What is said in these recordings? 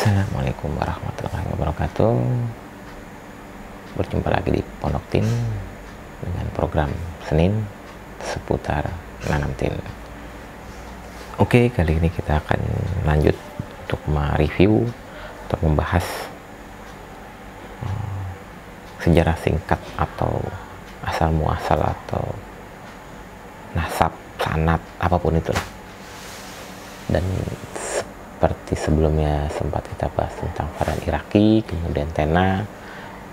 Assalamualaikum warahmatullahi wabarakatuh. Berjumpa lagi di Pondok Tin dengan program Senin seputar nanam tin. Oke, kali ini kita akan lanjut untuk mereview atau membahas sejarah singkat atau asal muasal atau nasab, sanad, apapun itu. Dan seperti sebelumnya sempat kita bahas tentang varian Iraqi, kemudian Tena,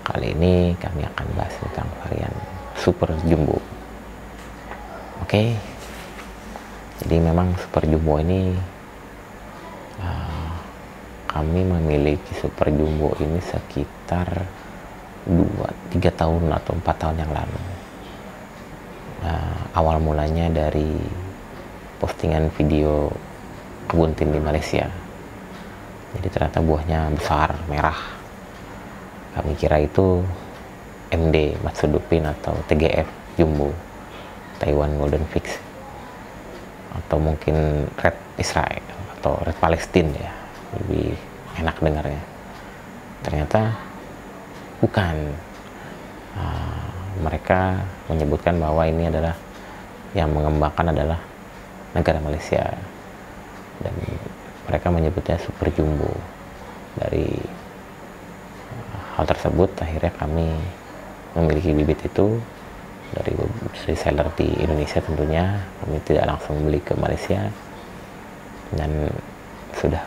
kali ini kami akan bahas tentang varian Super Jumbo. Oke, jadi memang Super Jumbo ini kami memiliki Super Jumbo ini sekitar 2-3 tahun atau 4 tahun yang lalu. Awal mulanya dari postingan video kebun tin di Malaysia. Jadi ternyata buahnya besar, merah. Kami kira itu MD Matsudupin atau TGF Jumbo, Taiwan Golden Fix, atau mungkin Red Israel atau Red Palestine ya, lebih enak dengarnya. Ternyata bukan. Mereka menyebutkan bahwa ini adalah yang mengembangkan adalah negara Malaysia, dan mereka menyebutnya Super Jumbo. Dari hal tersebut akhirnya kami memiliki bibit itu dari reseller di Indonesia. Tentunya kami tidak langsung beli ke Malaysia, dan sudah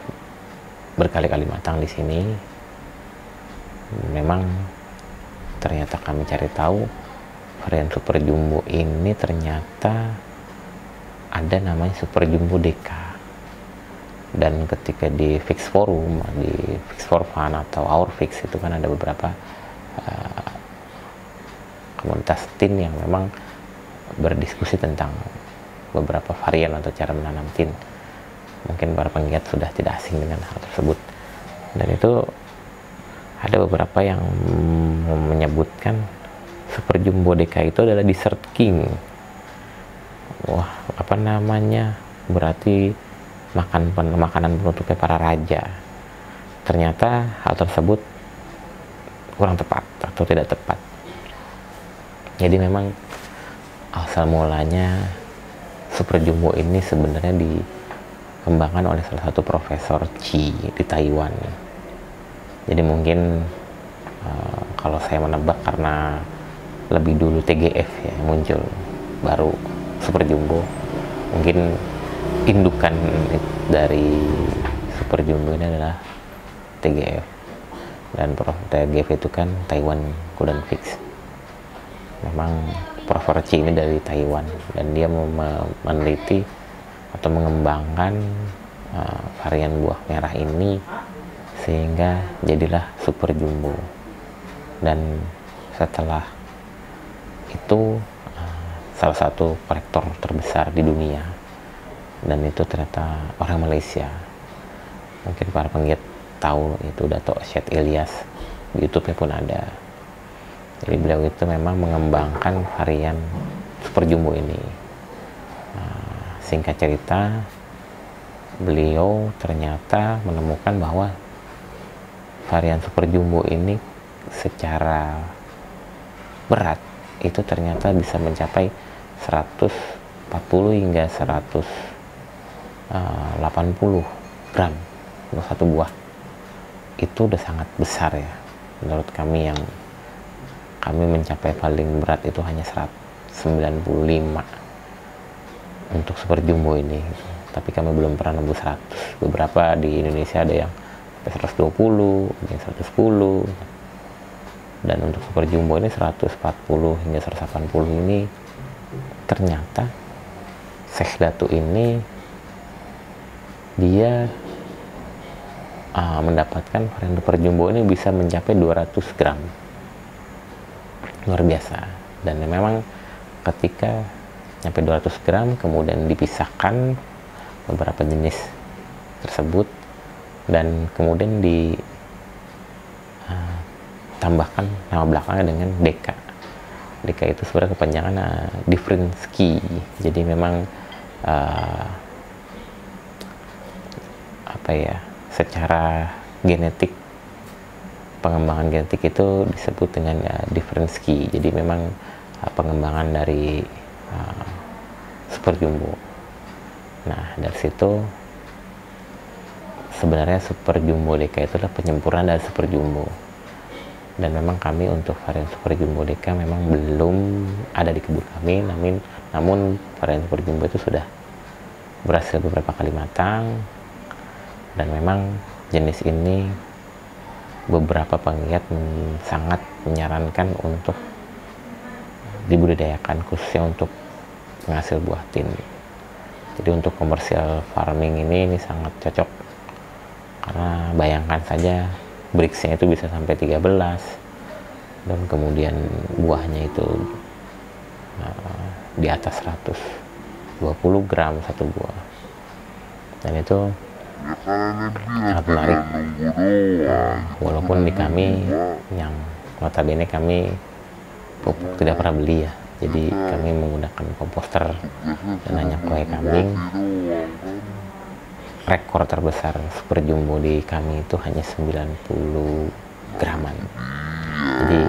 berkali-kali matang di sini. Memang ternyata kami cari tahu varian Super Jumbo ini ternyata ada namanya Super Jumbo DK. Dan ketika di Fix Forum, di Fix for Fun atau Our Fix, itu kan ada beberapa komunitas tin yang memang berdiskusi tentang beberapa varian atau cara menanam tin. Mungkin para penggiat sudah tidak asing dengan hal tersebut, dan itu ada beberapa yang menyebutkan Super Jumbo DK itu adalah Dessert King. Wah, apa namanya, berarti makanan penutupnya para raja. Ternyata hal tersebut kurang tepat atau tidak tepat. Jadi memang asal mulanya Super Jumbo ini sebenarnya dikembangkan oleh salah satu profesor Chi di Taiwan. Jadi mungkin kalau saya menebak karena lebih dulu TGF ya muncul, baru Super Jumbo. Mungkin indukan dari Super Jumbo ini adalah TGF, dan TGF itu kan Taiwan Golden Fix. Memang Profesor Chi ini dari Taiwan, dan dia meneliti atau mengembangkan varian buah merah ini sehingga jadilah Super Jumbo. Dan setelah itu salah satu kolektor terbesar di dunia, dan itu ternyata orang Malaysia. Mungkin para penggiat tahu itu Dato' Syed Ilyas, di YouTube-nya pun ada. Jadi beliau itu memang mengembangkan varian Super Jumbo ini. Singkat cerita, beliau ternyata menemukan bahwa varian Super Jumbo ini secara berat itu ternyata bisa mencapai 140 hingga 180 gram untuk satu buah. Itu udah sangat besar ya. Menurut kami, yang kami mencapai paling berat itu hanya 195 untuk Super Jumbo ini. Tapi kami belum pernah nembus 100. Beberapa di Indonesia ada yang 120, ada yang 110. Dan untuk Super Jumbo ini 140 hingga 180 ini ternyata Syekh Datuk ini dia mendapatkan varian Super Jumbo ini bisa mencapai 200 gram. Luar biasa. Dan memang ketika sampai 200 gram kemudian dipisahkan beberapa jenis tersebut, dan kemudian ditambahkan nama belakangnya dengan DK. DK itu sebenarnya kepanjangan different ski. Jadi memang apa ya, secara genetik, pengembangan genetik itu disebut dengan Differenski. Jadi memang pengembangan dari Super Jumbo. Nah, dari situ sebenarnya Super Jumbo DK itu adalah penyempurnaan dari Super Jumbo. Dan memang kami untuk varian Super Jumbo DK memang belum ada di kebun kami, namun varian Super Jumbo itu sudah berhasil beberapa kali matang, dan memang jenis ini beberapa penggiat sangat menyarankan untuk dibudidayakan, khususnya untuk penghasil buah tin. Jadi untuk komersial farming ini sangat cocok, karena bayangkan saja Brixnya itu bisa sampai 13, dan kemudian buahnya itu di atas 120 gram satu buah, dan itu sangat menarik. Walaupun di kami yang notabene kami pupuk tidak pernah beli ya, jadi kami menggunakan komposter dan hanya kue kambing. Rekor terbesar Super Jumbo di kami itu hanya 90 graman. Jadi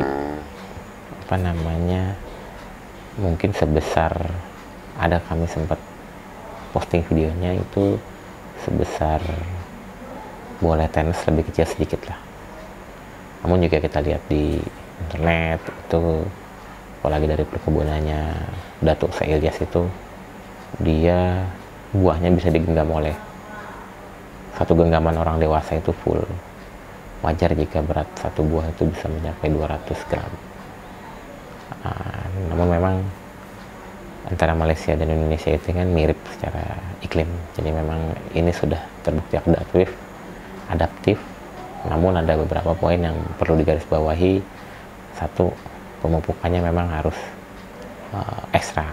mungkin sebesar, ada kami sempat posting videonya itu sebesar bola tenis, lebih kecil sedikit lah. Namun juga kita lihat di internet itu, apalagi dari perkebunannya Datuk Seilyas itu, dia buahnya bisa digenggam oleh satu genggaman orang dewasa itu full. Wajar jika berat satu buah itu bisa mencapai 200 gram. Namun memang antara Malaysia dan Indonesia itu kan mirip secara iklim, jadi memang ini sudah terbukti adaptif. Namun ada beberapa poin yang perlu digarisbawahi. Satu, pemupukannya memang harus ekstra,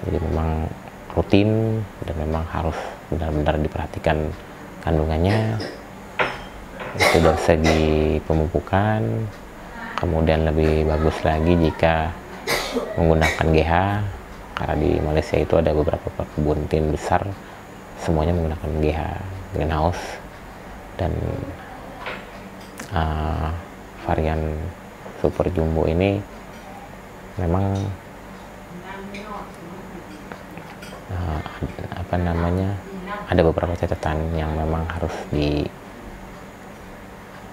jadi memang rutin, dan memang harus benar-benar diperhatikan kandungannya. Itu dari segi pemupukan. Kemudian lebih bagus lagi jika menggunakan GH, karena di Malaysia itu ada beberapa kebun tin besar semuanya menggunakan GH, greenhouse. Dan varian Super Jumbo ini memang ada beberapa catatan yang memang harus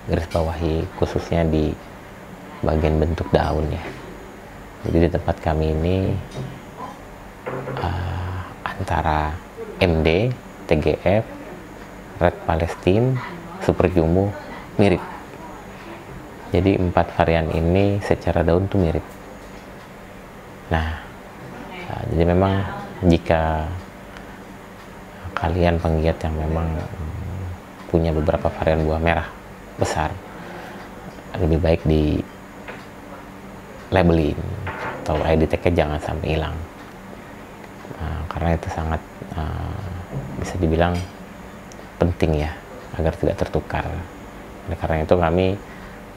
digarisbawahi, khususnya di bagian bentuk daun ya. Jadi di tempat kami ini antara MD, TGF, Red Palestine, Super Jumbo mirip. Jadi 4 varian ini secara daun tuh mirip. Nah, jadi memang jika kalian penggiat yang memang punya beberapa varian buah merah besar, lebih baik di labelin atau ID tag-nya jangan sampai hilang, karena itu sangat bisa dibilang penting ya, agar tidak tertukar. Karena itu kami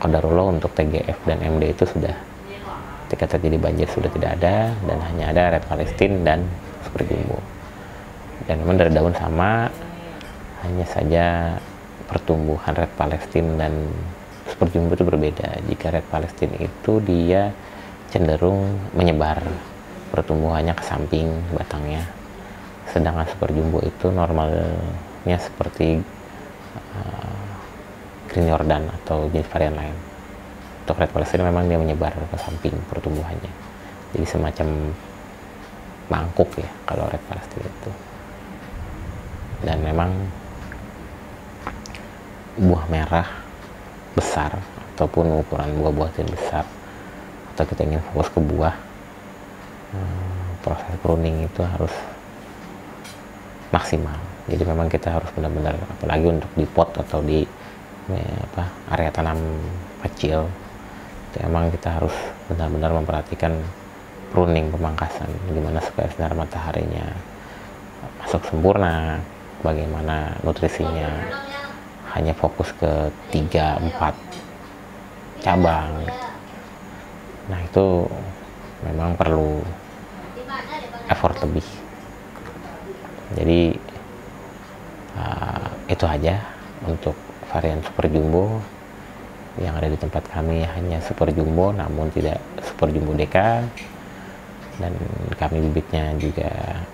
qadarullah untuk TGF dan MD itu sudah, ketika terjadi banjir sudah tidak ada, dan hanya ada Red Palestine dan Super Jumbo. Dan memang dari daun sama, hanya saja pertumbuhan Red Palestine dan Super Jumbo itu berbeda. Jika Red Palestine itu dia cenderung menyebar pertumbuhannya ke samping batangnya, sedangkan Super Jumbo itu normalnya seperti Green Jordan atau jenis varian lain. Untuk Red Palestine memang dia menyebar ke samping pertumbuhannya, jadi semacam mangkuk ya kalau Red Palestine itu. Dan memang buah merah besar ataupun ukuran buah-buah tin besar, atau kita ingin fokus ke buah, proses pruning itu harus maksimal. Jadi memang kita harus benar-benar, apalagi untuk di pot atau di area tanam kecil, itu emang kita harus benar-benar memperhatikan pruning, pemangkasan, gimana supaya sinar mataharinya masuk sempurna, bagaimana nutrisinya hanya fokus ke 3-4 cabang. Nah itu memang perlu effort lebih. Jadi itu aja untuk varian super jumbo. Yang ada di tempat kami hanya super jumbo, namun tidak super jumbo DK. Dan kami bibitnya juga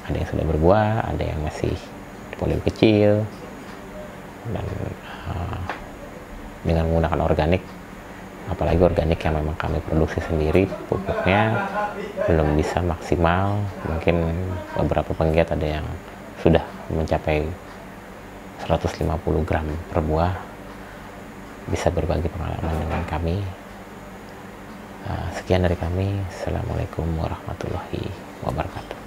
ada yang sudah berbuah, ada yang masih polio kecil. Dan dengan menggunakan organik, apalagi organik yang memang kami produksi sendiri, pupuknya belum bisa maksimal. Mungkin beberapa penggiat ada yang sudah mencapai 150 gram per buah. Bisa berbagi pengalaman dengan kami. Sekian dari kami. Assalamualaikum warahmatullahi wabarakatuh.